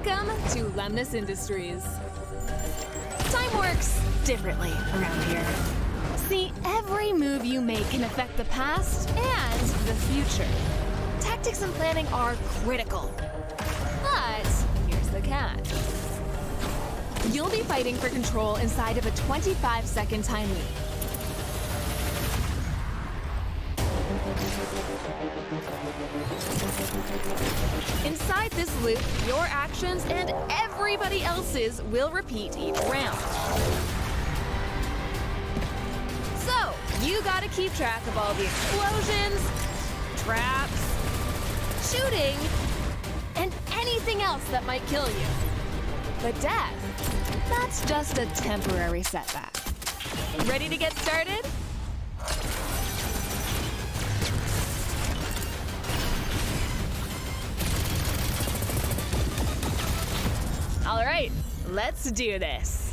Welcome to Lemnis Industries. Time works differently around here. See, every move you make can affect the past and the future. Tactics and planning are critical. But here's the catch. You'll be fighting for control inside of a 25-second time loop. Inside this loop, your actions and everybody else's will repeat each round. So, you gotta keep track of all the explosions, traps, shooting, and anything else that might kill you. But death, that's just a temporary setback. Ready to get started? All right, let's do this.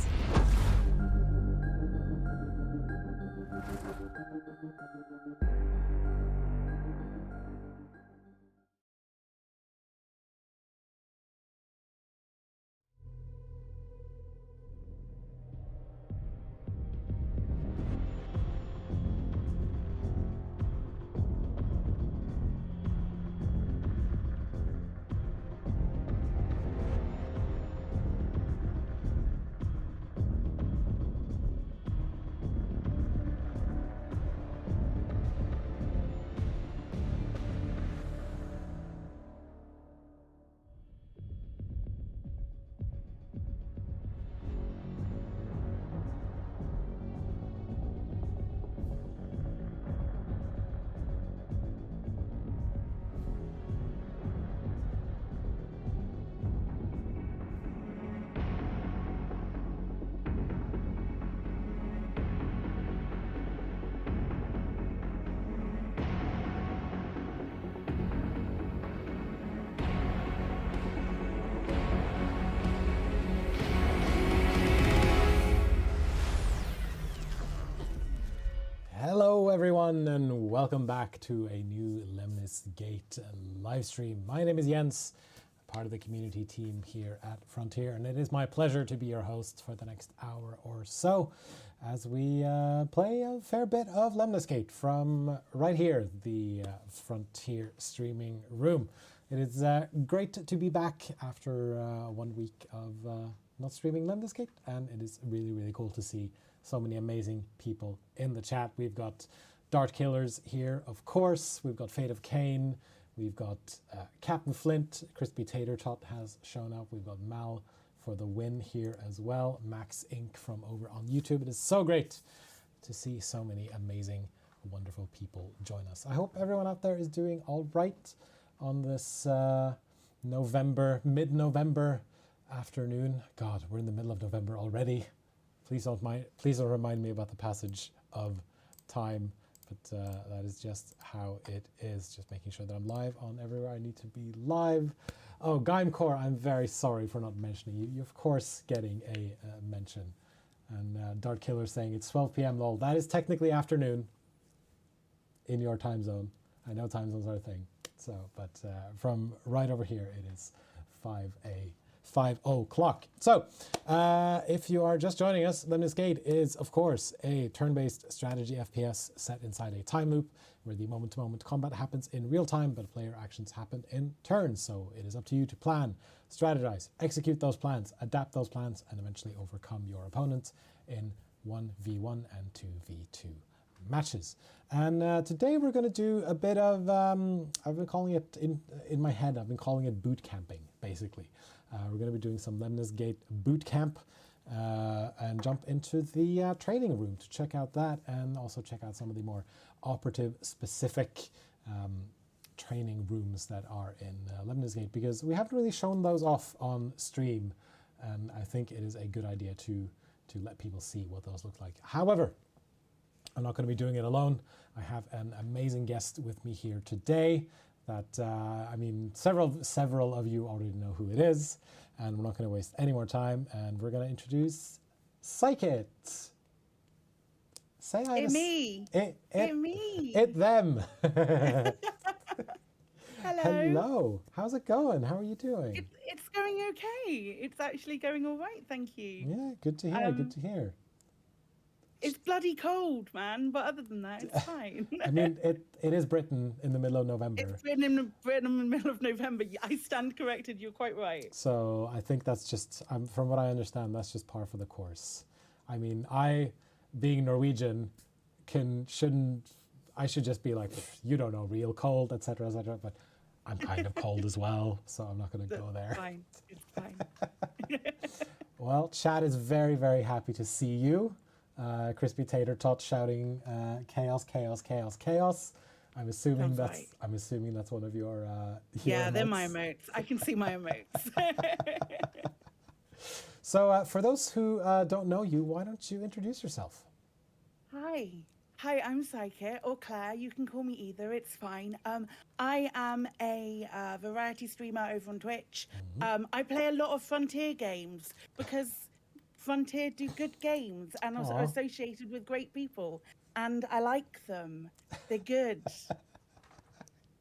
Hello everyone and welcome back to a new Lemnis Gate live stream. My name is Jens, part of the community team here at Frontier, and it is my pleasure to be your host for the next hour or so as we play a fair bit of Lemnis Gate from right here, the Frontier streaming room. It is great to be back after 1 week of not streaming Lemnis Gate, and it is really cool to see so many amazing people in the chat. We've got Dart Killers here, of course. We've got Fate of Cain. We've got Captain Flint. Crispy Tater Tot has shown up. We've got Mal for the win here as well. Max Inc. from over on YouTube. It is so great to see so many amazing, wonderful people join us. I hope everyone out there is doing all right on this mid-November afternoon. God, we're in the middle of November already. Please don't remind me about the passage of time, but that is just how it is. Just making sure that I'm live on everywhere I need to be live. Oh, Gaimcore, I'm very sorry for not mentioning you. You're of course getting a mention. And Dart Killer saying it's 12 p.m. lol. That is technically afternoon in your time zone. I know time zones are a thing. So, but from right over here, it is 5 o'clock. So, if you are just joining us, Lemnis Gate is, of course, a turn-based strategy FPS set inside a time loop where the moment-to-moment combat happens in real time, but player actions happen in turns. So it is up to you to plan, strategize, execute those plans, adapt those plans, and eventually overcome your opponent in 1v1 and 2v2 matches. And today we're going to do a bit of, I've been calling it, in my head, I've been calling it boot camping, basically. We're going to be doing some Lemnis Gate boot camp and jump into the training room to check out that, and also check out some of the more operative specific training rooms that are in Lemnis Gate, because we haven't really shown those off on stream, and I think it is a good idea to let people see what those look like. However, I'm not going to be doing it alone. I have an amazing guest with me here today that, I mean, several of you already know who it is, and we're not going to waste any more time, and we're going to introduce Psykit. Say hi. It me. It me. It them. Hello. Hello. How's it going? How are you doing? It's going okay. It's actually going all right, thank you. Yeah, good to hear. Good to hear. It's bloody cold, man, but other than that, it's fine. I mean, it is Britain in the middle of November. It's Britain in the middle of November. I stand corrected. You're quite right. So I think that's just, from what I understand, that's just par for the course. I mean, being Norwegian, I should just be like, you don't know, real cold, etc., etc. But I'm kind of cold as well, so I'm not going to go there. Fine, it's fine. Well, Chad is very, very happy to see you. Crispy Tater Tot shouting chaos, chaos, chaos, chaos. I'm assuming that's one of your yeah, emotes. they're my emotes. I can see my emotes. So for those who don't know you, why don't you introduce yourself? Hi, I'm Psykit or Claire. You can call me either. It's fine. I am a variety streamer over on Twitch. I play a lot of Frontier games because Frontier do good games and are associated with great people, and I like them. They're good.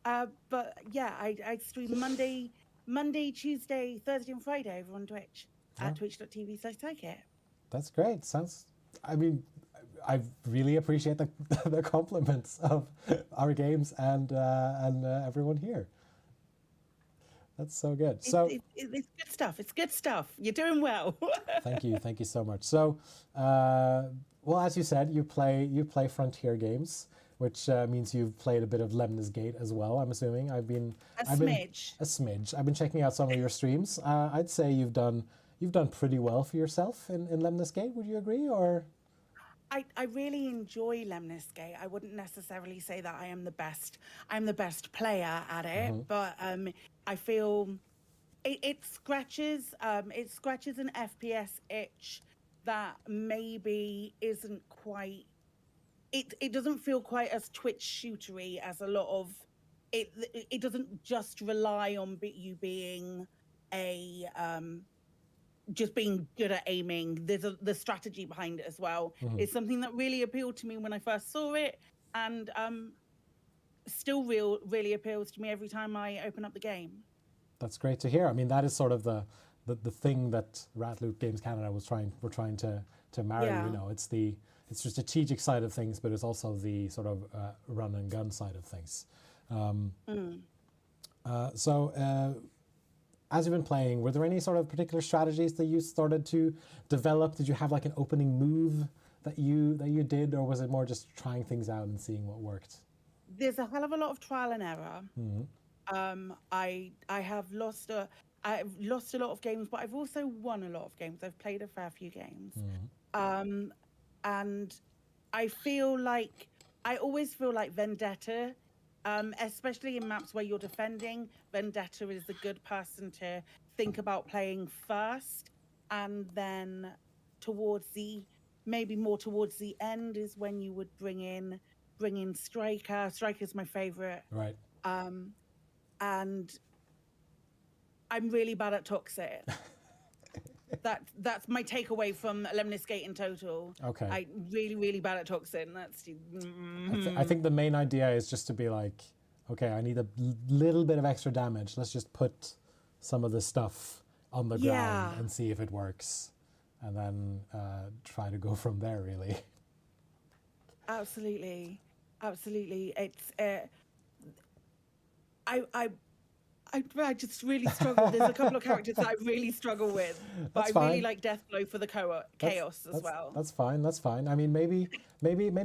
But yeah, I stream Monday, Tuesday, Thursday, and Friday over on Twitch at twitch.tv/Psykit. That's great. I really appreciate the compliments of our games and everyone here. That's so good. It's good stuff. It's good stuff. You're doing well. Thank you so much. So, well, as you said, you play Frontier games, which means you've played a bit of Lemnis Gate as well. I'm assuming. A smidge. I've been checking out some of your streams. I'd say you've done pretty well for yourself in Lemnis Gate. Would you agree, or? I really enjoy Lemnis Gate. I wouldn't necessarily say that I'm the best player at it, but I feel it scratches an FPS itch that maybe isn't quite. It doesn't feel quite as Twitch shootery as a lot of it. It doesn't just rely on you being just being good at aiming. There's the strategy behind it as well. It's something that really appealed to me when I first saw it, and still really appeals to me every time I open up the game. That's great to hear. I mean, that is sort of the thing that Ratloop Games Canada were trying to marry. Yeah. You know, it's the strategic side of things, but it's also the sort of run and gun side of things. So. As you've been playing, were there any sort of particular strategies that you started to develop? Did you have like an opening move that you did, or was it more just trying things out and seeing what worked? There's a hell of a lot of trial and error. I've lost a lot of games, but I've also won a lot of games. I've played a fair few games, and I always feel like Vendetta. Especially in maps where you're defending, Vendetta is the good person to think about playing first, and then maybe more towards the end is when you would bring in Striker. Striker's my favorite. Right. And I'm really bad at Toxic. That's my takeaway from Lemnis Gate in total. Okay. I'm really, really bad at Toxin. I think the main idea is just to be like, okay, I need a little bit of extra damage. Let's just put some of this stuff on the ground and see if it works, and then try to go from there. Really. Absolutely. It's I just really struggle. There's a couple of characters that I really struggle with, but That's I really fine. like Deathblow for the chaos as well. That's fine. I mean, maybe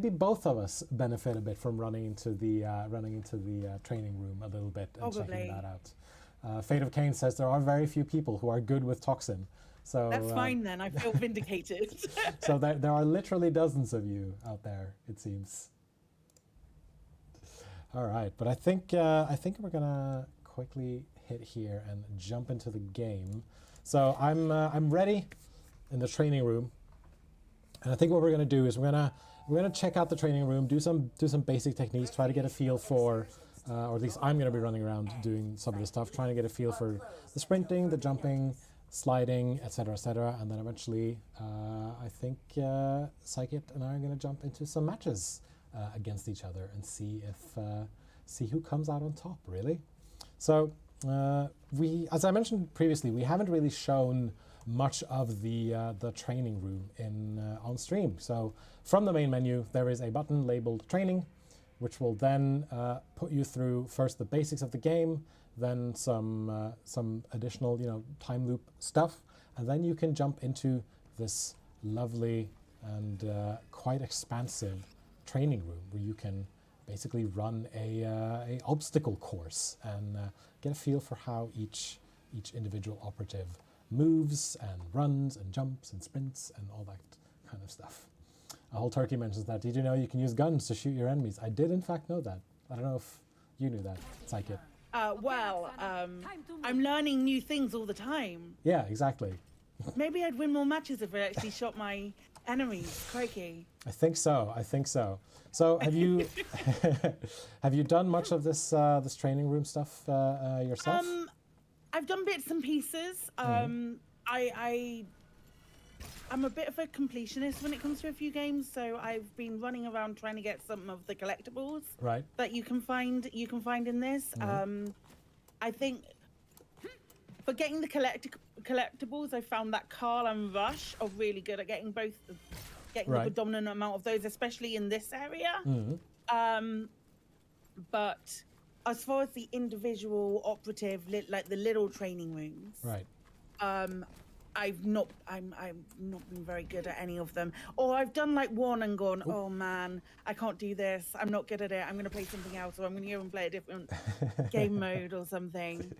both of us benefit a bit from running into the training room a little bit and checking that out. Fate of Cain says there are very few people who are good with Toxin. So that's fine then. I feel vindicated. So there are literally dozens of you out there, it seems. All right, but I think we're gonna quickly hit here and jump into the game. So I'm ready in the training room, and I think what we're gonna do is we're gonna check out the training room, do some basic techniques, try to get a feel for, or at least I'm gonna be running around doing some of this stuff, trying to get a feel for the sprinting, the jumping, sliding, etc., and then eventually I think Psykit and I are gonna jump into some matches against each other and see who comes out on top, really. So As I mentioned previously, we haven't really shown much of the training room on stream. So from the main menu, there is a button labeled Training, which will then put you through first the basics of the game, then some additional time loop stuff, and then you can jump into this lovely and quite expansive training room where you can basically run a obstacle course and get a feel for how each individual operative moves and runs and jumps and sprints and all that kind of stuff. A whole turkey mentions that. Did you know you can use guns to shoot your enemies? I did in fact know that. I don't know if you knew that, Psykit. I'm learning new things all the time. Yeah, exactly. Maybe I'd win more matches if I actually shot my enemies. Crikey. I think so. So have you have you done much of this training room stuff yourself? I've done bits and pieces. I'm a bit of a completionist when it comes to a few games, so I've been running around trying to get some of the collectibles that you can find in this. I think for getting the collectibles, I found that Carl and Rush are really good at getting the predominant amount of those, especially in this area. But as far as the individual operative, like the little training rooms, I've not been very good at any of them. Or I've done like one and gone, oh man, I can't do this. I'm not good at it. I'm going to play something else, or I'm going to go and play a different game mode or something.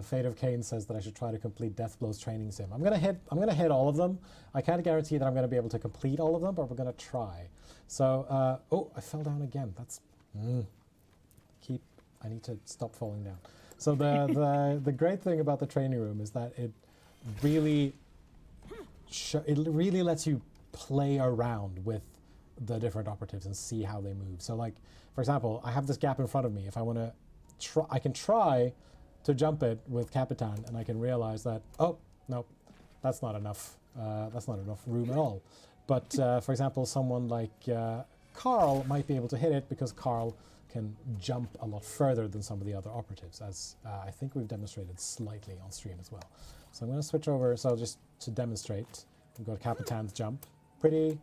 Fate of Cain says that I should try to complete Deathblow's training sim. I'm gonna hit all of them. I can't guarantee that I'm gonna be able to complete all of them, but we're gonna try. So, oh, I fell down again. That's I need to stop falling down. So the great thing about the training room is that it really lets you play around with the different operatives and see how they move. So, like for example, I have this gap in front of me. If I want to try, I can try to jump it with Capitan, and I can realize that, oh, no, that's not enough. That's not enough room at all. But for example, someone like Carl might be able to hit it because Carl can jump a lot further than some of the other operatives, as I think we've demonstrated slightly on stream as well. So I'm going to switch over, so just to demonstrate, we've got Capitan's jump. Pretty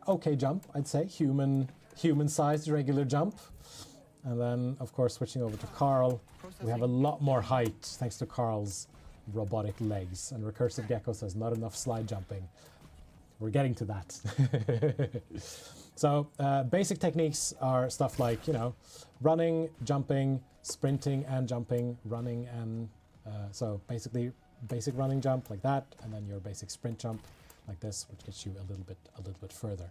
okay jump, I'd say. Human-sized regular jump. And then, of course, switching over to Carl, we have a lot more height thanks to Carl's robotic legs. And Recursive Gecko says, not enough slide jumping. We're getting to that. So basic techniques are stuff like, running, jumping, sprinting and jumping, running and... so basically, basic running jump like that, and then your basic sprint jump like this, which gets you a little bit further.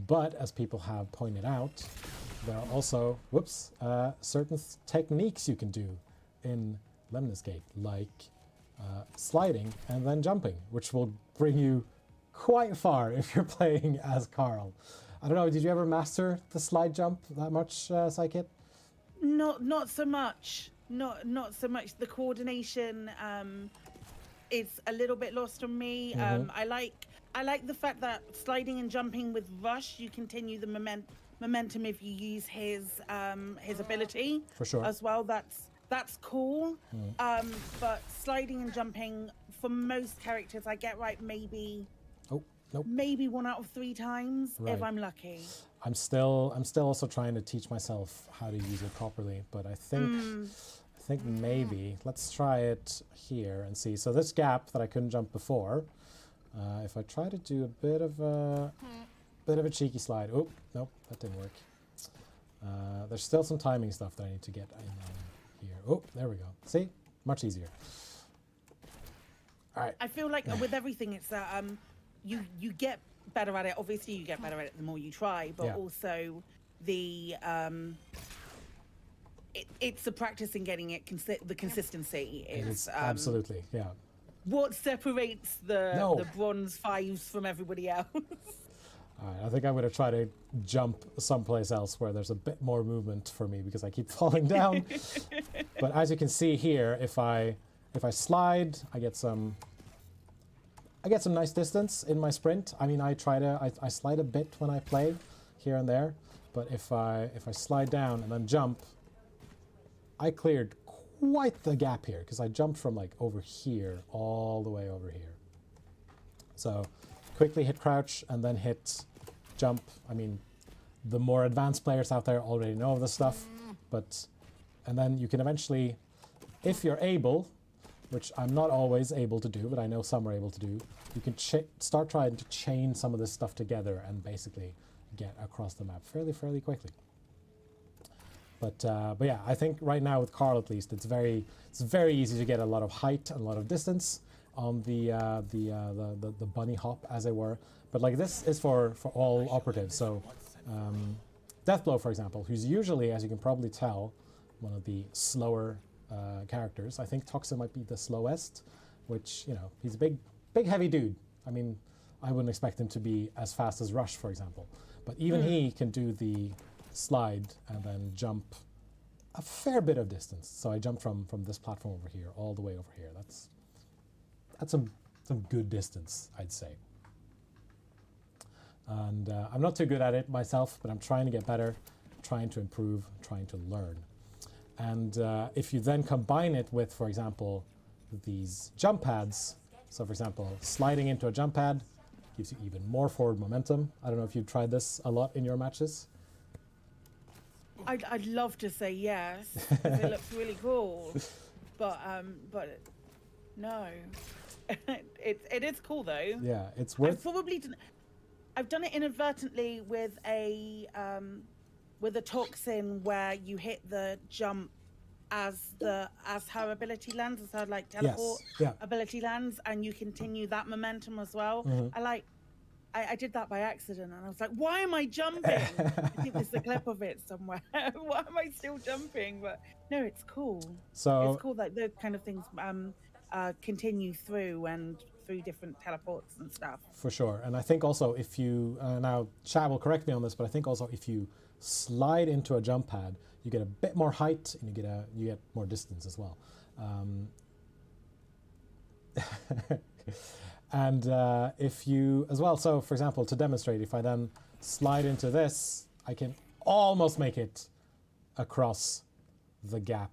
But as people have pointed out, there are also, certain techniques you can do in Lemnis Gate, like sliding and then jumping, which will bring you quite far if you're playing as Carl. I don't know, did you ever master the slide jump that much, Psykit? Not so much. Not so much. The coordination is a little bit lost on me. I like the fact that sliding and jumping with Rush, you continue the momentum if you use his ability. For sure. As well, that's cool. But sliding and jumping for most characters, I get right maybe. Nope. Maybe 1 out of 3 times if I'm lucky. I'm still also trying to teach myself how to use it properly, but I think maybe let's try it here and see. So this gap that I couldn't jump before, if I try to do a bit of a cheeky slide. Oh, nope, that didn't work. There's still some timing stuff that I need to get in here. Oh, there we go. See? Much easier. All right. I feel like with everything, it's that you get better at it. Obviously, you get better at it the more you try, but also the it's the practice in getting it. The consistency is absolutely what separates the bronze 5s from everybody else. All right, I think I'm going to try to jump someplace else where there's a bit more movement for me because I keep falling down. But as you can see here, if I slide, I get some nice distance in my sprint. I mean, I slide a bit when I play here and there, but if I slide down and then jump, I cleared quite the gap here because I jumped from like over here all the way over here. So quickly hit crouch and then hit jump. I mean, the more advanced players out there already know this stuff, and then you can eventually, if you're able, which I'm not always able to do, but I know some are able to do, you can start trying to chain some of this stuff together and basically get across the map fairly quickly. But yeah, I think right now with Carl at least, it's very easy to get a lot of height and a lot of distance on the bunny hop, as it were. But like this is for all operatives. So Deathblow, for example, who's usually, as you can probably tell, one of the slower characters. I think Toxin might be the slowest, which, you know, he's a big heavy dude. I mean, I wouldn't expect him to be as fast as Rush, for example. But even he can do the slide and then jump a fair bit of distance. So I jumped from this platform over here all the way over here. That's some good distance, I'd say. And I'm not too good at it myself, but I'm trying to get better, trying to improve, trying to learn. And if you then combine it with, for example, these jump pads, so for example, sliding into a jump pad gives you even more forward momentum. I don't know if you've tried this a lot in your matches. I'd love to say yes, 'cause it looks really cool, but no, it is cool though. Yeah, it's worth. I've done it inadvertently with a toxin where you hit the jump as her ability lands, as her like teleport ability lands, and you continue that momentum as well. I did that by accident, and I was like, why am I jumping? I think there's a clip of it somewhere. Why am I still jumping? But no, it's cool. So it's cool that those kind of things continue through different teleports and stuff. For sure. And I think also if you, now Chad will correct me on this, but I think also if you slide into a jump pad, you get a bit more height and you get more distance as well. And if you, as well, so for example, to demonstrate, if I then slide into this, I can almost make it across the gap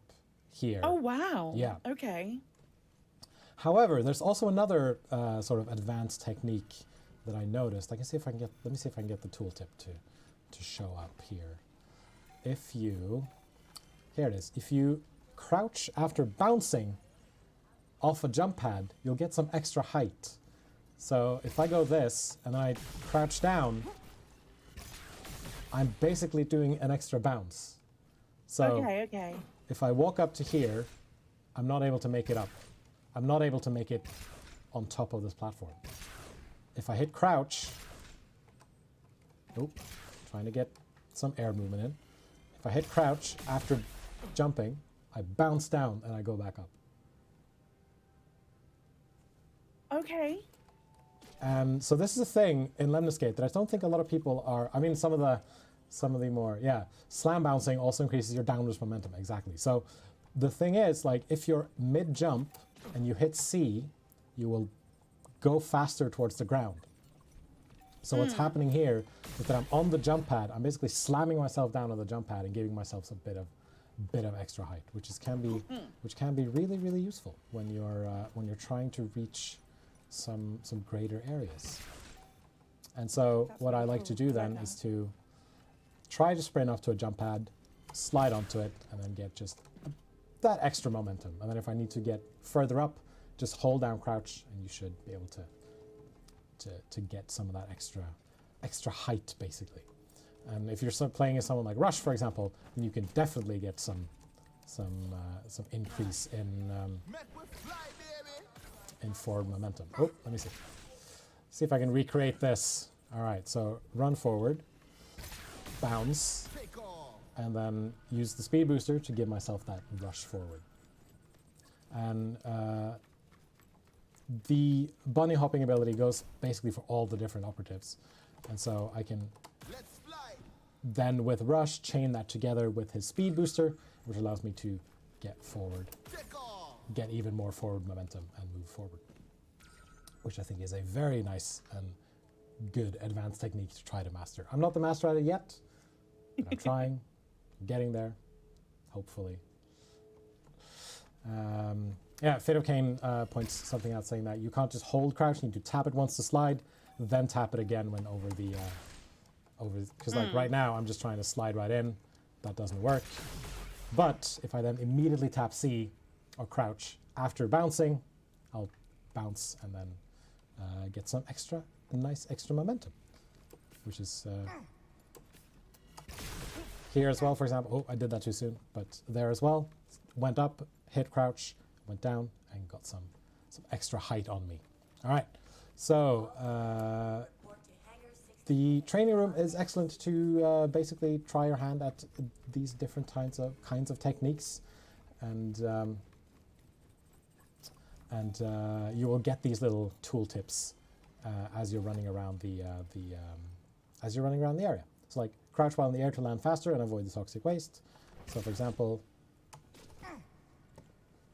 here. Oh, wow. Yeah. Okay. However, there's also another sort of advanced technique that I noticed. Let me see if I can get the tooltip to show up here. Here it is. If you crouch after bouncing off a jump pad, you'll get some extra height. So if I go this and I crouch down, I'm basically doing an extra bounce. So okay. If I walk up to here, I'm not able to make it up. I'm not able to make it on top of this platform. If I hit crouch, trying to get some air movement in. If I hit crouch after jumping, I bounce down and I go back up. Okay. And so this is a thing in Lemnis Gate that I don't think a lot of people are. I mean, some of the more, slam bouncing also increases your downwards momentum. Exactly. So the thing is, like, if you're mid jump and you hit C, you will go faster towards the ground. So what's happening here is that I'm on the jump pad. I'm basically slamming myself down on the jump pad and giving myself a bit of extra height, which can be really useful when you're trying to reach some greater areas. And so That's what I really like cool. to do then is to try to sprint up to a jump pad, slide onto it, and then get just that extra momentum. And then if I need to get further up, just hold down crouch, and you should be able to get some of that extra height, basically. And if you're playing as someone like Rush, for example, then you can definitely get some increase in forward momentum. Oh, let me see if I can recreate this. All right, so run forward, bounce, and then use the speed booster to give myself that rush forward. And the bunny hopping ability goes basically for all the different operatives. And so I can then with Rush chain that together with his speed booster, which allows me to get forward, get even more forward momentum and move forward, which I think is a very nice and good advanced technique to try to master. I'm not the master at it yet, but I'm trying, I'm getting there, hopefully. Yeah, Fate of Cain points something out saying that you can't just hold crouch, you need to tap it once to slide, then tap it again when over the, because like right now I'm just trying to slide right in, that doesn't work. But if I then immediately tap C or crouch after bouncing, I'll bounce and then get some nice extra momentum, which is here as well, for example. Oh, I did that too soon, but there as well, went up, hit crouch, went down, and got some extra height on me. All right, so the training room is excellent to basically try your hand at these different kinds of techniques, and you will get these little tooltips as you're running around the area. So like crouch while in the air to land faster and avoid the toxic waste. So for example,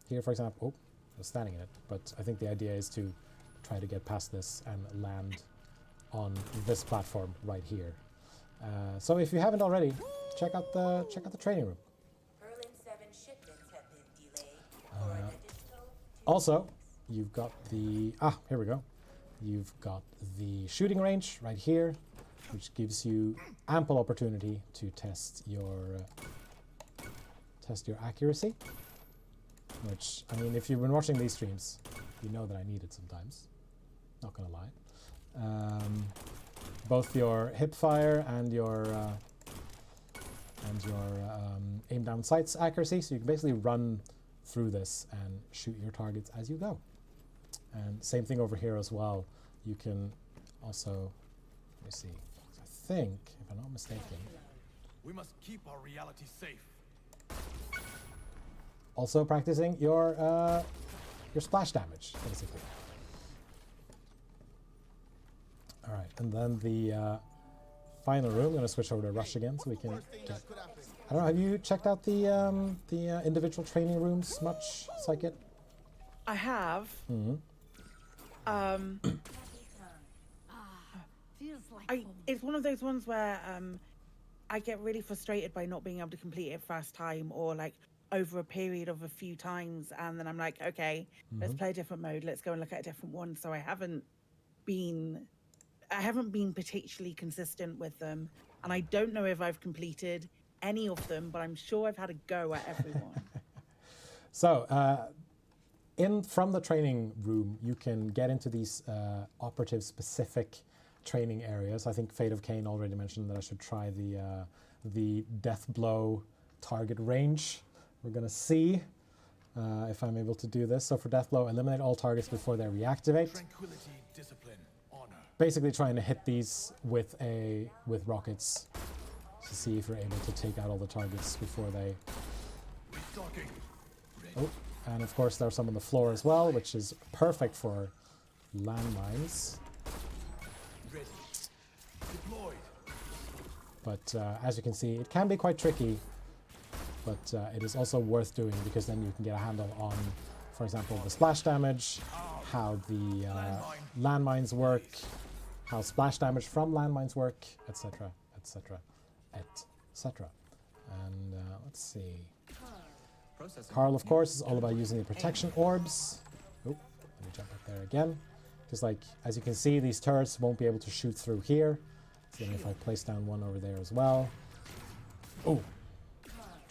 here for example, oh, I was standing in it, but I think the idea is to try to get past this and land on this platform right here. So if you haven't already, check out the training room. Also, you've got here we go. You've got the shooting range right here, which gives you ample opportunity to test your accuracy. Which, I mean, if you've been watching these streams, you know that I need it sometimes. Not gonna lie. Both your hip fire and your aim down sights accuracy, so you can basically run through this and shoot your targets as you go. And same thing over here as well. You can also, let me see, I think, if I'm not mistaken, we must keep our reality safe. also practicing your splash damage, basically. All right, and then the final room. I'm going to switch over to Rush again, so we can get. I don't know. Have you checked out the individual training rooms much, Psykit? I have. It's one of those ones where I get really frustrated by not being able to complete it first time, or like over a period of a few times, and then I'm like, okay, let's play a different mode. Let's go and look at a different one. So I haven't been particularly consistent with them, and I don't know if I've completed any of them, but I'm sure I've had a go at everyone. So, from the training room, you can get into these operative-specific training areas. I think Fate of Cain already mentioned that I should try the death blow target range. We're gonna see if I'm able to do this. So for death blow, eliminate all targets before they reactivate. Tranquility, discipline, honor. Basically, trying to hit these with rockets to see if you're able to take out all the targets before they. Oh, and of course there's some on the floor as well, which is perfect for landmines. Ready. Deployed. But as you can see, it can be quite tricky, but it is also worth doing because then you can get a handle on, for example, the splash damage, how the landmines work, how splash damage from landmines work, etc., etc., etc. And let's see. Carl, of course, is all about using the protection orbs. Oh, let me jump up there again. Because, like, as you can see, these turrets won't be able to shoot through here. So then if I place down one over there as well. Oh,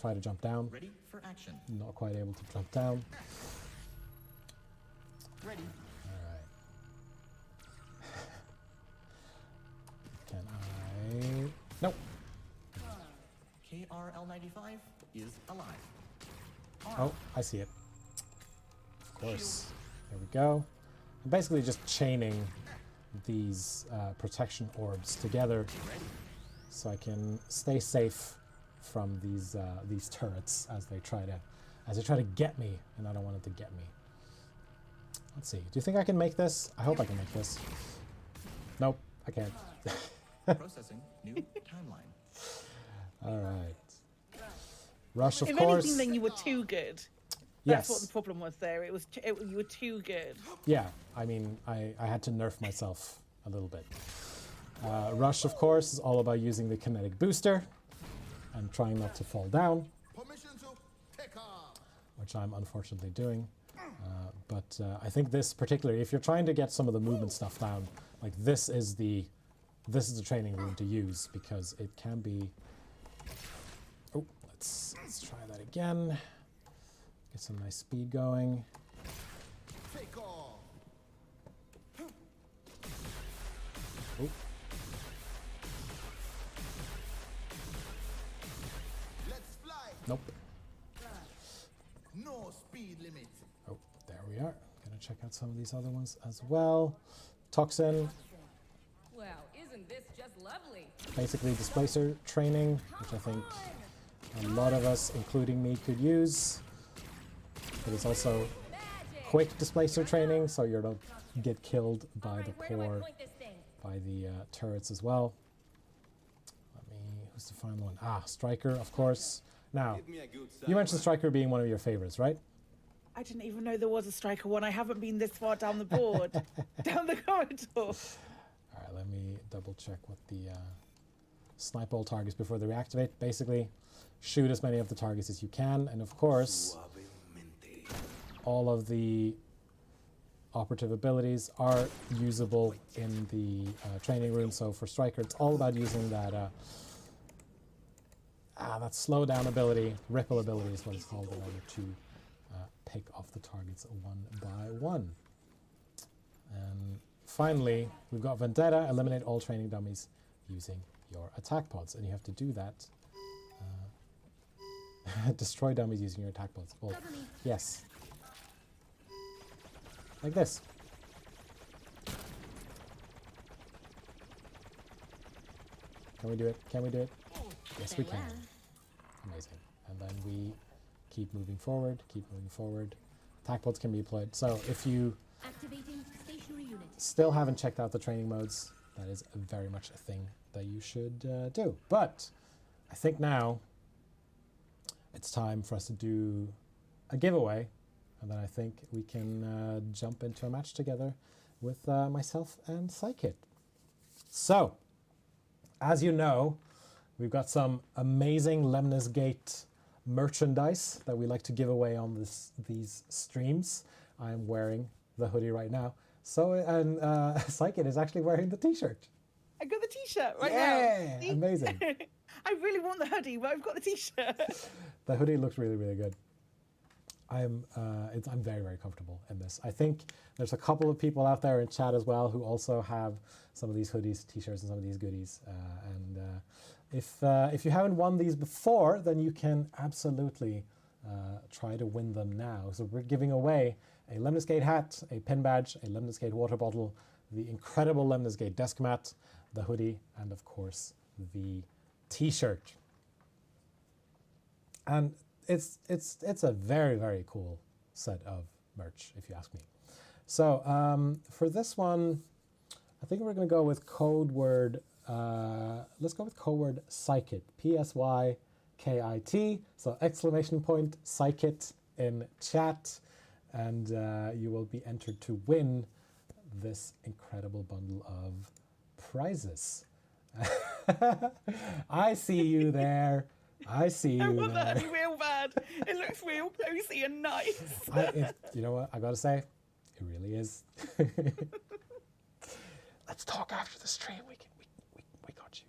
try to jump down. Ready for action. Not quite able to jump down. Ready. All right. Can I? Nope. KRL-95 is alive. Oh, I see it. Of course. There we go. I'm basically just chaining these protection orbs together so I can stay safe from these turrets as they try to get me, and I don't want it to get me. Let's see. Do you think I can make this? I hope I can make this. Nope, I can't. Processing new timeline. All right. Rush, of If course. anything, then you were too good. Yes. That's what the problem was there. You were too good. Yeah, I mean, I had to nerf myself a little bit. Rush, of course, is all about using the kinetic booster and trying not to fall down. which I'm unfortunately doing. But I think this particularly, if you're trying to get some of the movement stuff down, like this is the training room to use, because it can be. Oh, let's try that again. Get some nice speed going. Take off. Oh. Let's fly. Nope. No speed limit. Oh, there we are. Gonna check out some of these other ones as well. Toxin, Wow, isn't this just lovely? basically displacer training, which I think a lot of us, including me, could use. But it's also quick displacer training, so you don't get killed by the poor, by the turrets as well. Who's the final one? Ah, Striker, of course. Now, you mentioned Striker being one of your favorites, right? I didn't even know there was a striker one. I haven't been this far down the board, down the corridor. All right, let me double check what the snipe all targets before they reactivate. Basically, shoot as many of the targets as you can, and of course, all of the operative abilities are usable in the training room. So for Striker, it's all about using that that slow down ability, ripple ability is what it's called, in order to pick off the targets one by one. And finally, we've got Vendetta, eliminate all training dummies using your attack pods. And you have to do that. Destroy dummies using your attack pods. Well, yes. Like this. Can we do it? Can we do it? Yes, we can. Amazing. And then we keep moving forward, keep moving forward. Attack pods can be deployed. So if you still haven't checked out the training modes, that is very much a thing that you should do. But I think now it's time for us to do a giveaway. And then I think we can jump into a match together with myself and Psykit. So, as you know, we've got some amazing Lemnis Gate merchandise that we like to give away on these streams. I'm wearing the hoodie right now. So, and Psykit is actually wearing the t-shirt. I got the t-shirt right Yeah, now. amazing. I really want the hoodie, but I've got the t-shirt. The hoodie looks really, really good. I'm very, very comfortable in this. I think there's a couple of people out there in chat as well who also have some of these hoodies, t-shirts, and some of these goodies. If you haven't won these before, then you can absolutely try to win them now. So we're giving away a Lemnis Gate hat, a pin badge, a Lemnis Gate water bottle, the incredible Lemnis Gate desk mat, the hoodie, and of course the t-shirt. And it's a very, very cool set of merch, if you ask me. So for this one, I think we're going to go with code word. Let's go with code word Psykit. P-S-Y-K-I-T. So exclamation point Psykit in chat, and you will be entered to win this incredible bundle of prizes. I see you there. I see you I want there. that real bad. It looks real cozy and nice. You know what? I gotta say, it really is. Let's talk after the stream. We got you.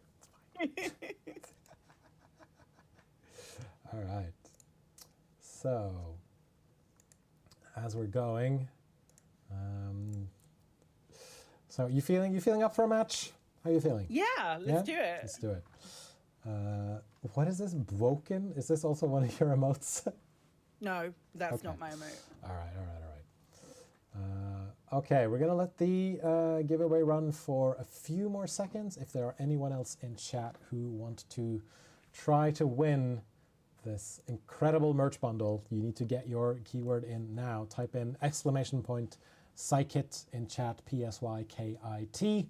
It's fine. All right. So, as we're going, so you feeling up for a match? How are you feeling? Yeah, let's do it. Let's do it. What is this? Broken? Is this also one of your emotes? No, that's Okay. not my emote. All right. Okay, we're gonna let the giveaway run for a few more seconds. If there are anyone else in chat who want to try to win this incredible merch bundle, you need to get your keyword in now. Type in exclamation point Psykit in chat, P-S-Y-K-I-T,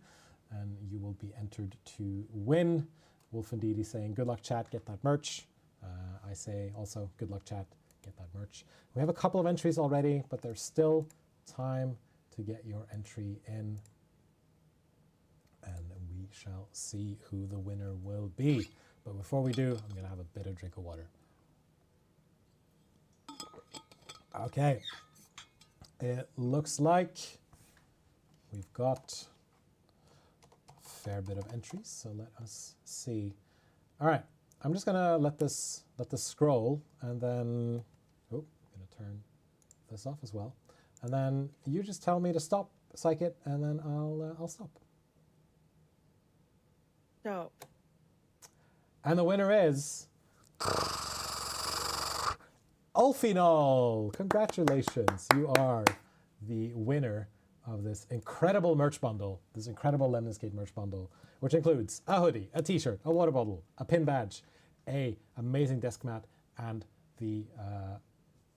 and you will be entered to win. Wolf and Didi saying, good luck chat, get that merch. I say also, good luck chat, get that merch. We have a couple of entries already, but there's still time to get your entry in. And we shall see who the winner will be. But before we do, I'm gonna have a bit of drink of water. Okay. It looks like we've got a fair bit of entries, so let us see. All right, I'm just gonna let this scroll, and then I'm gonna turn this off as well, and then you just tell me to stop, Psykit, and then I'll stop. Stop. And the winner is Ulfinol. Congratulations, you are the winner of this incredible merch bundle, this incredible Lemnis Gate merch bundle, which includes a hoodie, a t-shirt, a water bottle, a pin badge, a amazing desk mat, and the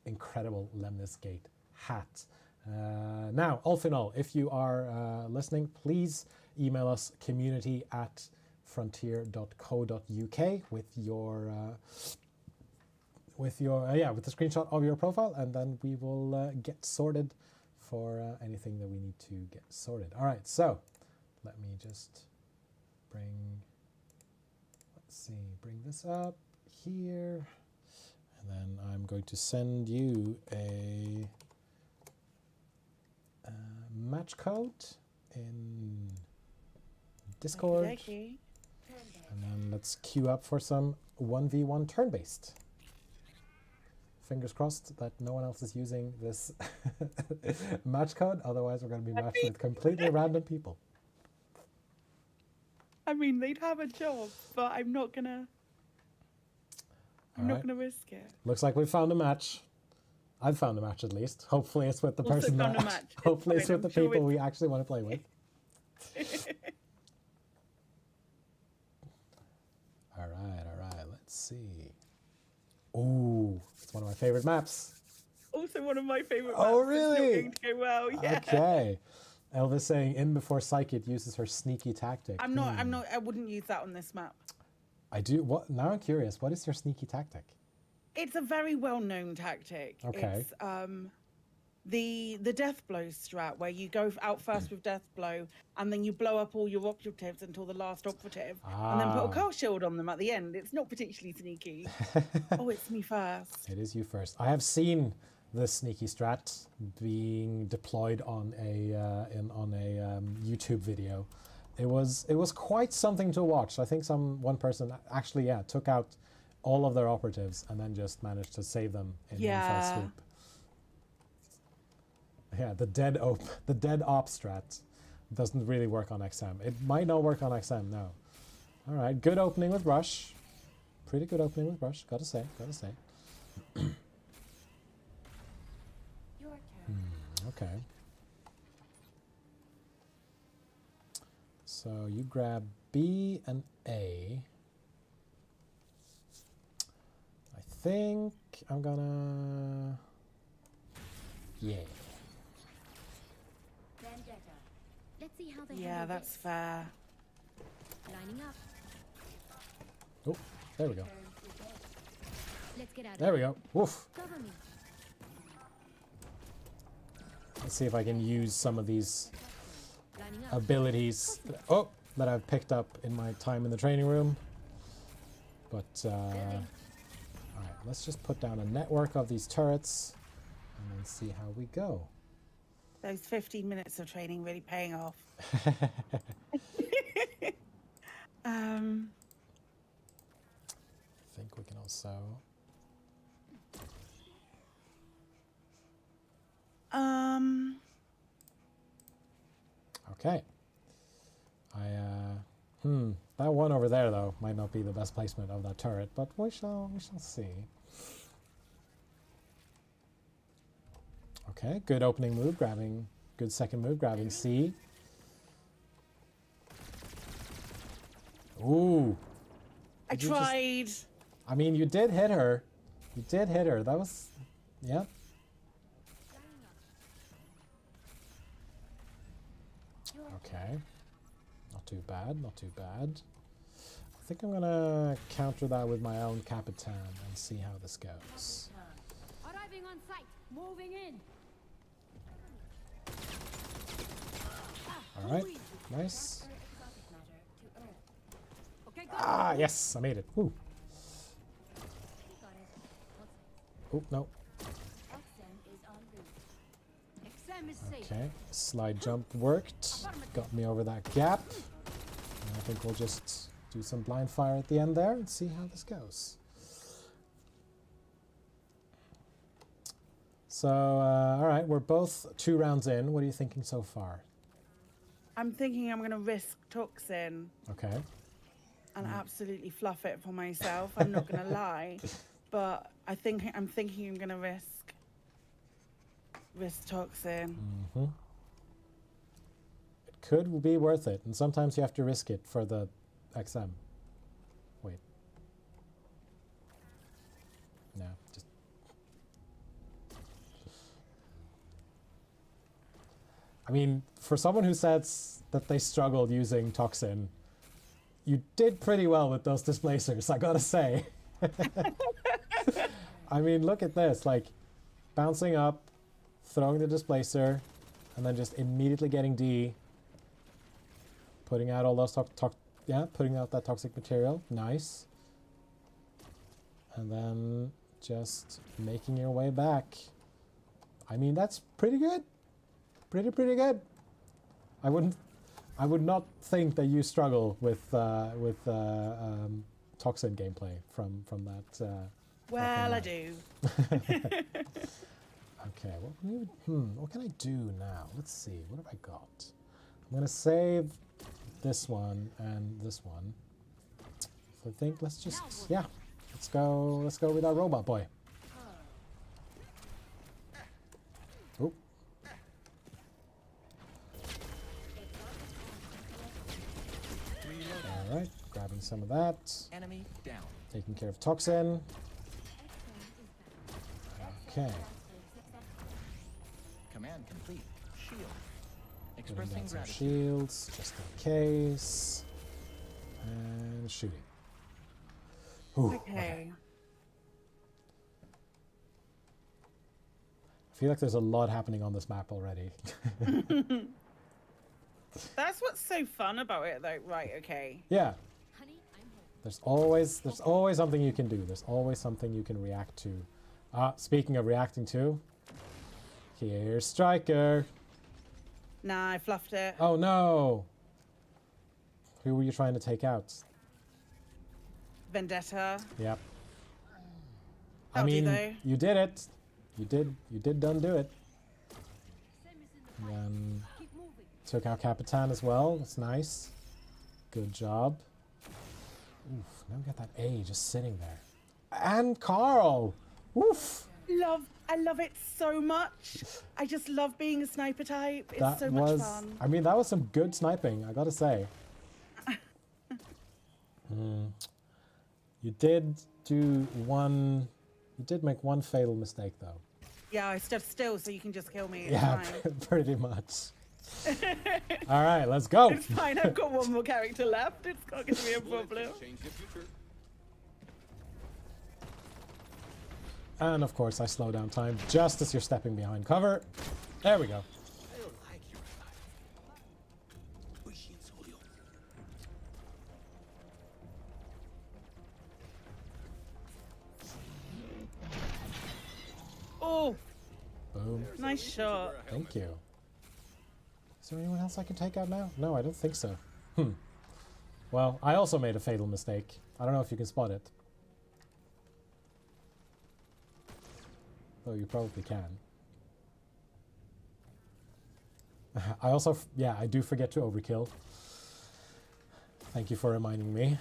incredible Lemnis Gate hat. Now, Ulfinol, if you are listening, please email us community@frontier.co.uk with the screenshot of your profile, and then we will get sorted for anything that we need to get sorted. All right, so let me just bring this up here, and then I'm going to send you a match code in Discord, Okey-dokey. and then let's queue up for some 1v1 turn-based. Fingers crossed that no one else is using this match code, otherwise we're going to be matched with completely random people. I mean, they'd have a job, but I'm not gonna risk it. Looks like we found a match. I've found a match at least. Hopefully it's with the Also person found a that match. It's hopefully it's fine, with the I'm sure people we actually want to play with. All right, let's see. Ooh, it's one of my favorite maps. Also one of my favourite Oh, maps. It's not really? going to go well, yeah. Okay. Elvis saying in before Psykit uses her sneaky tactic. I wouldn't use that on this map. I do. What? Now I'm curious. What is your sneaky tactic? It's a very well-known tactic. Okay. It's the death blow strat, where you go out first with death blow, and then you blow up all your operatives until the last operative, and then put a car shield on them at the end. It's not particularly sneaky. Oh, it's me first. It is you first. I have seen the sneaky strat being deployed on a YouTube video. It was quite something to watch. I think one person actually took out all of their operatives and then just managed to save them in one fell swoop. Yeah, the dead op strat doesn't really work on XM. It might not work on XM now. All right, good opening with Rush. Pretty good opening with Rush, gotta say. Okay. So you grab B and A. I think I'm gonna... Yeah. Vendetta. Let's see how they Yeah, handle that's this. fair. Lining up. Oh, there we go. Let's get out There of we go. Woof. Cover me. Let's see if I can use some of these Lining up. abilities that I've picked up in my time in the training room. But, all right, let's just put down a network of these turrets and then see how we go. Those 15 minutes of training really paying off. I think we can also... Okay. That one over there though might not be the best placement of that turret, but we shall see. Okay, good opening move, good second move, grabbing C. Ooh. I tried. I mean, you did hit her. That was, yep. Okay. Not too bad. I think I'm gonna counter that with my own Capitan and see how this goes. Arriving on site. Moving in. All right, nice. Okay, go. Ah, yes, I made it. Woo. Got it. Oh, no. XM is Lem is safe. Okay, slide jump worked. Got me over that gap. And I think we'll just do some blind fire at the end there and see how this goes. So, all right, we're both 2 rounds in. What are you thinking so far? I'm thinking I'm going to risk Toxin Okay. and absolutely fluff it for myself. I'm not going to lie, but I'm thinking I'm going to risk Toxin. It could be worth it, and sometimes you have to risk it for the XM. Wait. No, just... I mean, for someone who says that they struggled using Toxin, you did pretty well with those displacers, I gotta say. I mean, look at this, like, bouncing up, throwing the displacer, and then just immediately getting D, putting out all those putting out that toxic material, nice. And then just making your way back. I mean, that's pretty good. Pretty good. I would not think that you struggle with Toxin gameplay from that. Well, I do. Okay, what can I do now? Let's see, what have I got? I'm gonna save this one and this one. So I think let's just, yeah, let's go with our robot boy. Oop. All right, grabbing some of that, Enemy down. taking care of Toxin. Okay. Command complete. Shield. Putting Expressing down some gratitude. shields, just in case. And shooting. Ooh, Okay. I feel like there's a lot happening on this map already. That's what's so fun about it, though. Right, okay. Yeah, Honey, I'm home. there's always something you can do. There's always something you can react to. Speaking of reacting to, here's Striker. Nah, I fluffed it. Oh no! Who were you trying to take out? Vendetta. Yep. I How'd you mean, though? you did it. You did done do it. Sam is in the And then Keep moving. took out Capitan as well. That's nice. Good job. Oof, now we got that A just sitting there. And Carl! Oof! I love it so much. I just love being a sniper type. It's That so was, much fun. I mean, that was some good sniping, I gotta say. You did make one fatal mistake though. Yeah, I stood still so you can just kill me. It's Yeah, fine. pretty much. All right, let's go. It's fine. I've got one more character left. It's not going to be a problem. And of course, I slow down time just as you're stepping behind cover. There we go. Oh, Boom. nice shot. Thank you. Is there anyone else I can take out now? No, I don't think so. Well, I also made a fatal mistake. I don't know if you can spot it. Though you probably can. I also, yeah, I do forget to overkill. Thank you for reminding me.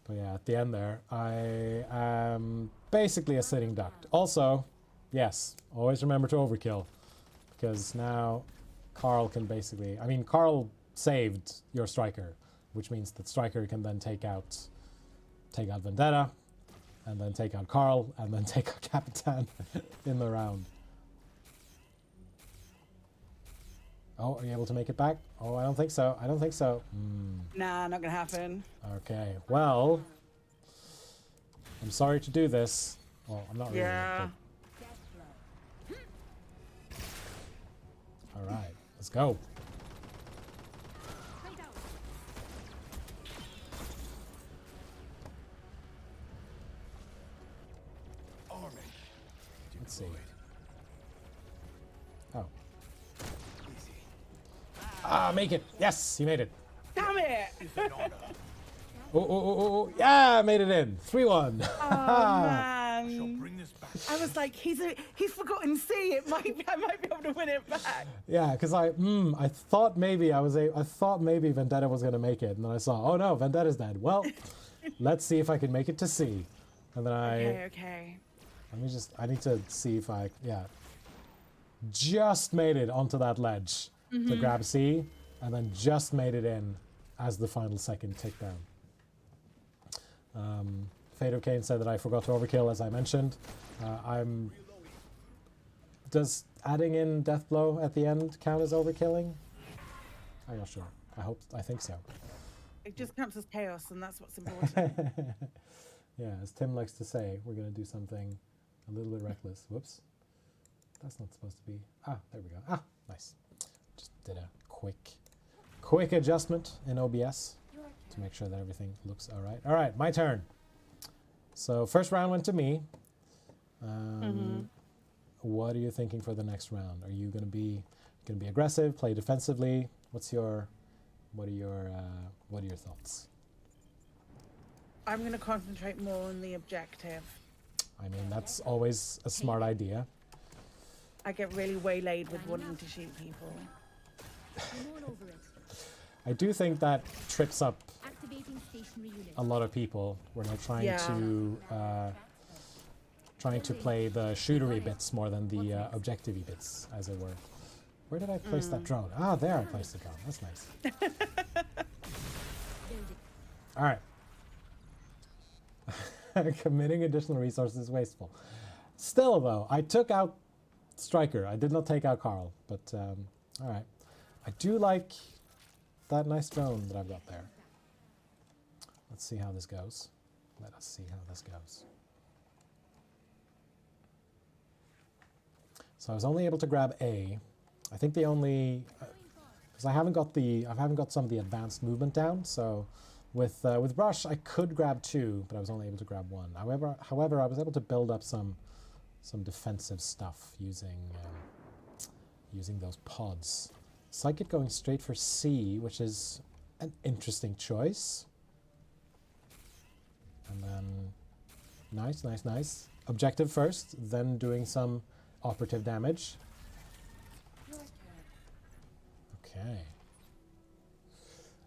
But yeah, at the end there, I am basically a sitting duck. Also, yes, always remember to overkill. Because now Carl can basically, I mean, Carl saved your Striker, which means that Striker can then take out Vendetta, and then take out Carl, and then take out Capitan in the round. Oh, are you able to make it back? Oh, I don't think so. I don't think so. Nah, not going to happen. Okay, well, I'm sorry to do this. Well, I'm not really. Yeah. All right, let's go. Straight out. Armor Let's see. Oh. Ah, make it! Yes, you made it. Damn it! Oh, yeah, made it in. 3-1. Oh man! I was like, he's forgotten C. I might be able to win it back. Yeah, because I thought maybe I thought maybe Vendetta was gonna make it, and then I saw, oh no, Vendetta's dead. Well, let's see if I can make it to C. And then Okay. I need to see if just made it onto that ledge to grab C, and then just made it in as the final second tick down. Fate of Cain said that I forgot to overkill, as I mentioned. Does adding in Death Blow at the end count as overkilling? I'm not sure. I think so. It just counts as chaos, and that's what's important. Yeah, as Tim likes to say, we're going to do something a little bit reckless. Whoops. That's not supposed to be... Ah, there we go. Ah, nice. Just did a quick adjustment in OBS to make sure that everything looks all right. All right, my turn. So first round went to me. What are you thinking for the next round? Are you going to be aggressive, play defensively? What are your thoughts? I'm going to concentrate more on the objective. I mean, that's always a smart idea. I get really waylaid with wanting to shoot people. I'm all over it. I do think that trips up Activating stationary unit. a lot of people when they're trying to play the shootery bits more than the objective-y bits, as it were. Where did I place that drone? Ah, there I placed the drone. That's nice. All right. Committing additional resources is wasteful. Still, though, I took out Striker. I did not take out Carl, but all right. I do like that nice drone that I've got there. Let's see how this goes. Let us see how this goes. So I was only able to grab A. I think the only because I haven't got some of the advanced movement down. So with Rush I could grab 2, but I was only able to grab 1. However, I was able to build up some defensive stuff using those pods. Psykit going straight for C, which is an interesting choice. And then nice. Objective first, then doing some operative damage. Okay.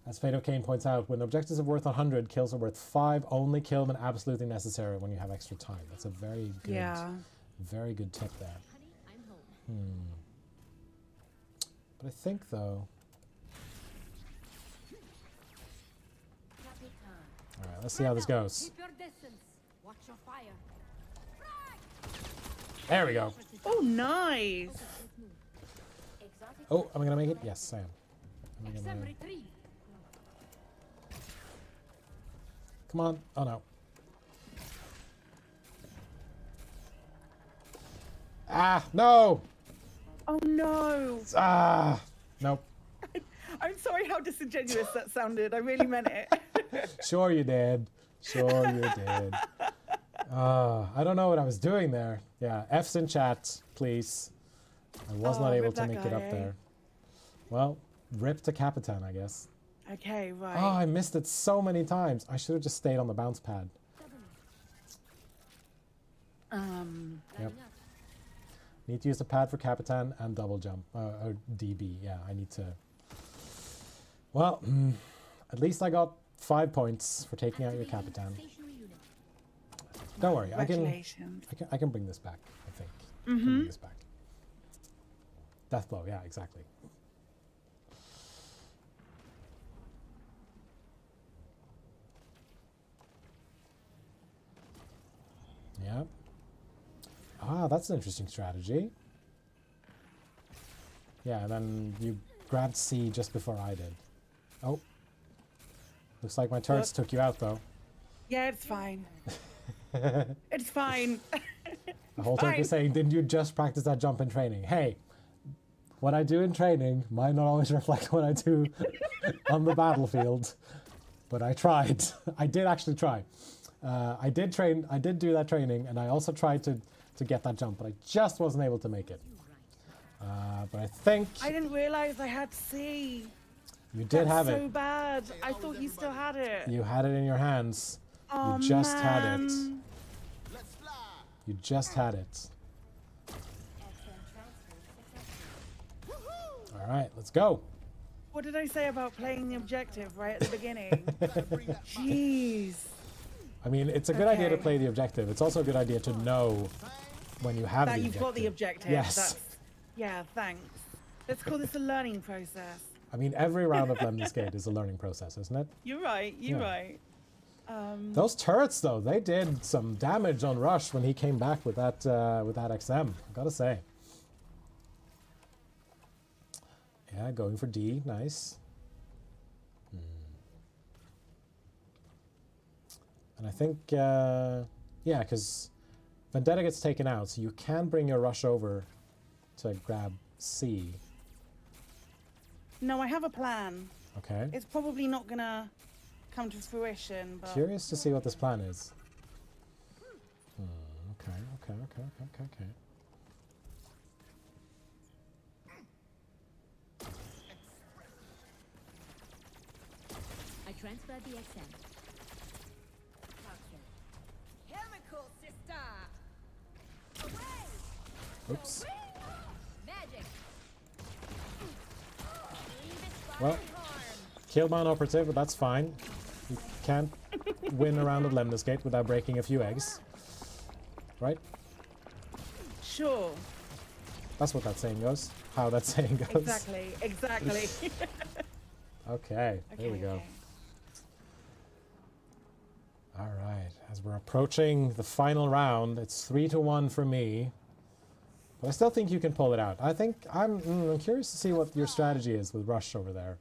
As Fate of Cain points out, when objectives are worth 100, kills are worth 5. Only kill when absolutely necessary when you have extra time. That's a very good tip there. Honey, I'm home. But I think, though... All right, let's see how this goes. Keep your distance. Watch your fire. There we go. Oh, nice. Oh, am I going to make it? Yes, I am. Exam retrieve. Come on. Oh, no. Ah, no! Oh, no. Ah, nope. I'm sorry how disingenuous that sounded. I really meant it. Sure you did. Sure you did. I don't know what I was doing there. Yeah, F's in chat, please. I was not able rip to that make it guy, up there. Well, rip to Capitan, I guess. Okay, right. Oh, I missed it so many times. I should have just stayed on the bounce pad. Yep. Need to use the pad for Capitan and double jump. Or DB, yeah, I need to... Well, at least I got 5 points for taking out your Capitan. Don't worry, I can bring this back, I think. I can bring this back. Death blow, yeah, exactly. Yeah. Ah, that's an interesting strategy. Yeah, and then you grabbed C just before I did. Oh. Looks like my turrets took you out, though. Yeah, it's fine. It's fine. The whole turret is saying, didn't you just practice that jump in training? Hey, what I do in training might not always reflect what I do on the battlefield, but I tried. I did actually try. I did do that training, and I also tried to to get that jump, but I just wasn't able to make it. But I think I didn't realize I had C. you did have So it. bad. I thought you still had it. You had it in your hands. Oh, You just had it. man. Let's fly. You just had it. All right, let's go. What did I say about playing the objective right at the beginning? Jeez. I mean, it's a good idea to Okay. play the objective. It's also a good idea to know when you have That the you've got the objective. Yes. Yeah, thanks. Let's call this a learning process. I mean, every round of Lemnis Gate is a learning process, isn't it? You're right. You're Yeah. right. Those turrets, though, they did some damage on Rush when he came back with that XM. I gotta say. Yeah, going for D, nice. And I think, yeah, because Vendetta gets taken out, so you can bring your Rush over to grab C. No, I have a plan. Okay. It's probably not gonna come to fruition, but Curious to see what this plan is. Okay. I transferred the XM. Chemical sister. Away. Oops. Magic. Well, killed my own operative, but that's fine. You can't win a round of Lemnis Gate without breaking a few eggs. Right? sure. That's what that saying goes. How that saying goes. Exactly. Okay, there we go. Okay. All right, as we're approaching the final round, it's 3-1 for me. But I still think you can pull it out. I think I'm curious to see what your strategy is with Rush over there.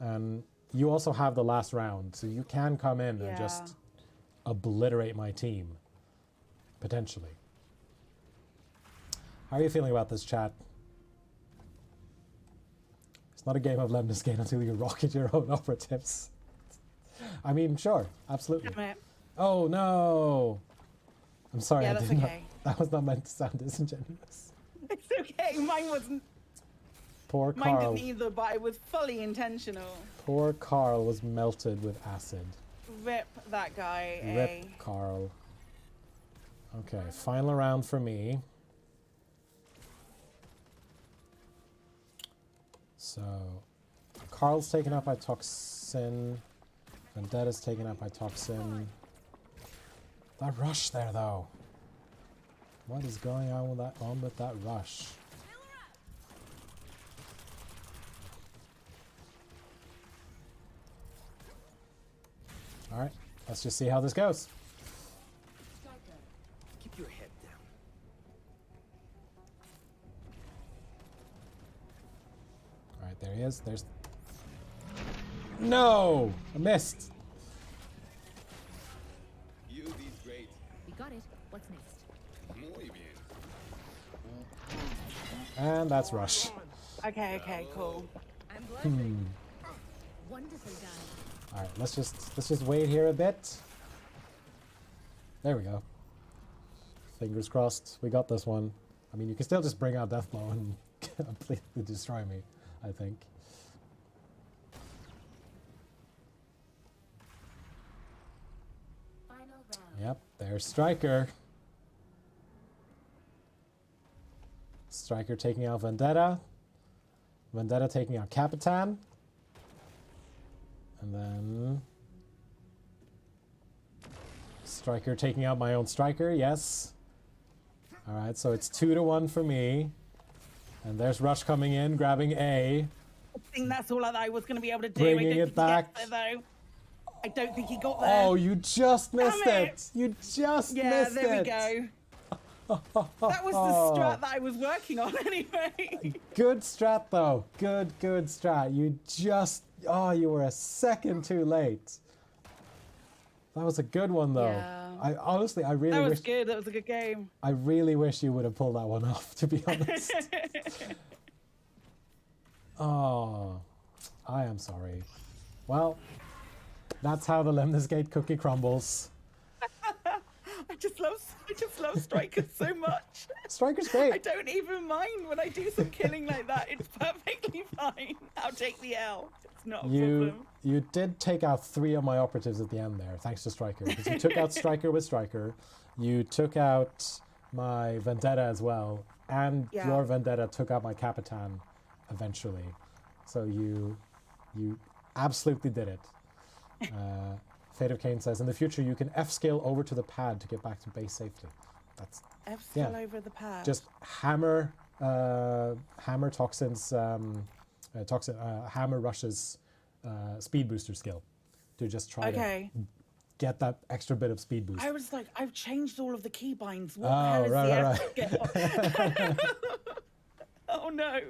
And you also have the last round, so you can come in and just obliterate my team, potentially. How are you feeling about this, chat? It's not a game of Lemnis Gate until you rocket your own operatives. I mean, sure, absolutely. Damn it. Oh no! I'm sorry, Yeah, I that's did not. okay. That was not meant to sound disingenuous. It's okay. Mine wasn't. Poor Mine Carl. didn't either, but it was fully intentional. Poor Carl was melted with acid. Rip that guy. Rip Carl. Okay, final round for me. So, Carl's taken out by Toxin. Vendetta's taken out by Toxin. That rush there, though. What is going on with that rush? All right, let's just see how this goes. Keep your head down. All right, there he is. There's... No! I missed. You did great. We got it. What's next? Muy bien. And that's Rush. Okay, cool. I'm blushing. Wonderful guy. All right, let's just wait here a bit. There we go. Fingers crossed. We got this one. I mean, you can still just bring out Deathblow and completely destroy me, I think. Final round. Yep, there's Striker. Striker taking out Vendetta. Vendetta taking out Capitan. And then... Striker taking out my own Striker, yes. Alright, so it's 2-1 for me. And there's Rush coming in, grabbing A. I think that's all that I was going to be able to do. Bringing I don't it think back. He gets there, though. I don't think he got there. Oh, you just missed Damn it! it. You just yeah, missed there it! we go. That was the strat that I was working on anyway. Good strat, though. Good strat. You just... Oh, you were a second too late. That was a good one, though. Yeah. I honestly, I really That was wish... good. That was a good game. I really wish you would have pulled that one off, to be honest. Oh, I am sorry. Well, that's how the Lemnis Gate cookie crumbles. I just love just love Striker so much. Striker's I great. don't even mind when I do some killing like that. It's perfectly fine. I'll take the L. It's not a problem. You did take out 3 of my operatives at the end there, thanks to Striker. Because you took out Striker with Striker. You took out my Vendetta as well. And Yeah. your Vendetta took out my Capitan eventually. So you absolutely did it. Fate of Cain says, in the future you can F-scale over to the pad to get back to base safely. That's F still Yeah. over the pad. just hammer Toxin's hammer Rush's speed booster skill to just try Okay. to get that extra bit of speed boost. I was like, I've changed all of the keybinds. What Oh, the hell is right, the right, F skill? Oh no.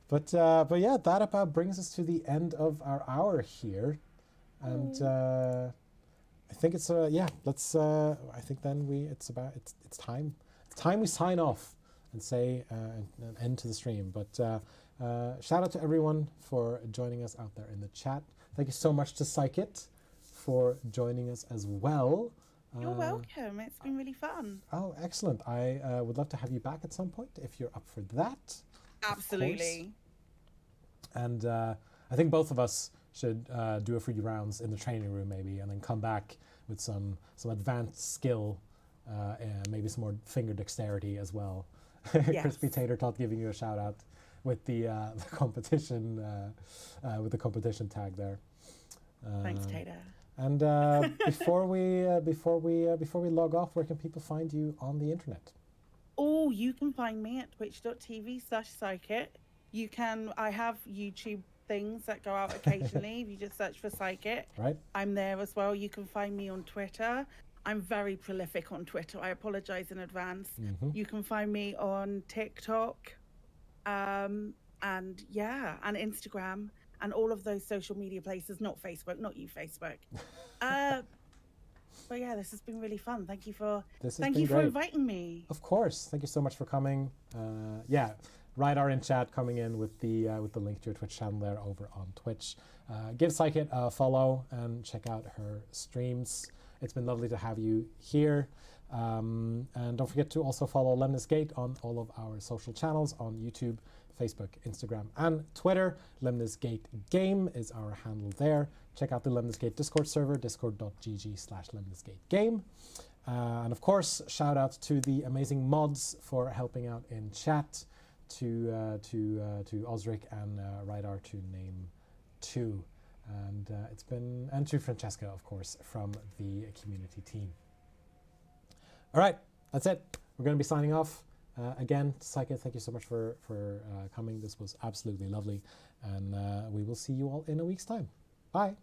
But yeah, that about brings us to the end of our hour here, and I think it's yeah. Let's I think then it's time we sign off and say an end to the stream. But shout out to everyone for joining us out there in the chat. Thank you so much to Psykit for joining us as well. You're welcome. It's been really fun. Oh, excellent! I would love to have you back at some point if you're up for that. Absolutely. And I think both of us should do a few rounds in the training room maybe, and then come back with some advanced skill and maybe some more finger dexterity as well. Yes. Crispy Tater Tot giving you a shout out with the competition with the competition tag there. Thanks, Tater. And before we log off, where can people find you on the internet? Oh, you can find me at twitch.tv/Psykit. I have YouTube things that go out occasionally. If you just search for Psykit, Right. I'm there as well. You can find me on Twitter. I'm very prolific on Twitter. I apologize in advance. You can find me on TikTok, and Instagram, and all of those social media places. Not Facebook, not you, Facebook. But yeah, this has been really fun. Thank you for great. inviting me. Of course. Thank you so much for coming. Yeah, Rydar in chat coming in with the link to your Twitch channel there over on Twitch. Give Psykit a follow and check out her streams. It's been lovely to have you here. And don't forget to also follow Lemnis Gate on all of our social channels on YouTube, Facebook, Instagram, and Twitter. Lemnis Gate Game is our handle there. Check out the Lemnis Gate Discord server, discord.gg/lemnisgategame. And of course, shout out to the amazing mods for helping out in chat, to Osric and Rydar, to name 2. And and to Francesca, of course, from the community team. All right, that's it. We're going to be signing off. Again, Psykit, thank you so much for coming. This was absolutely lovely. And we will see you all in a week's time. Bye.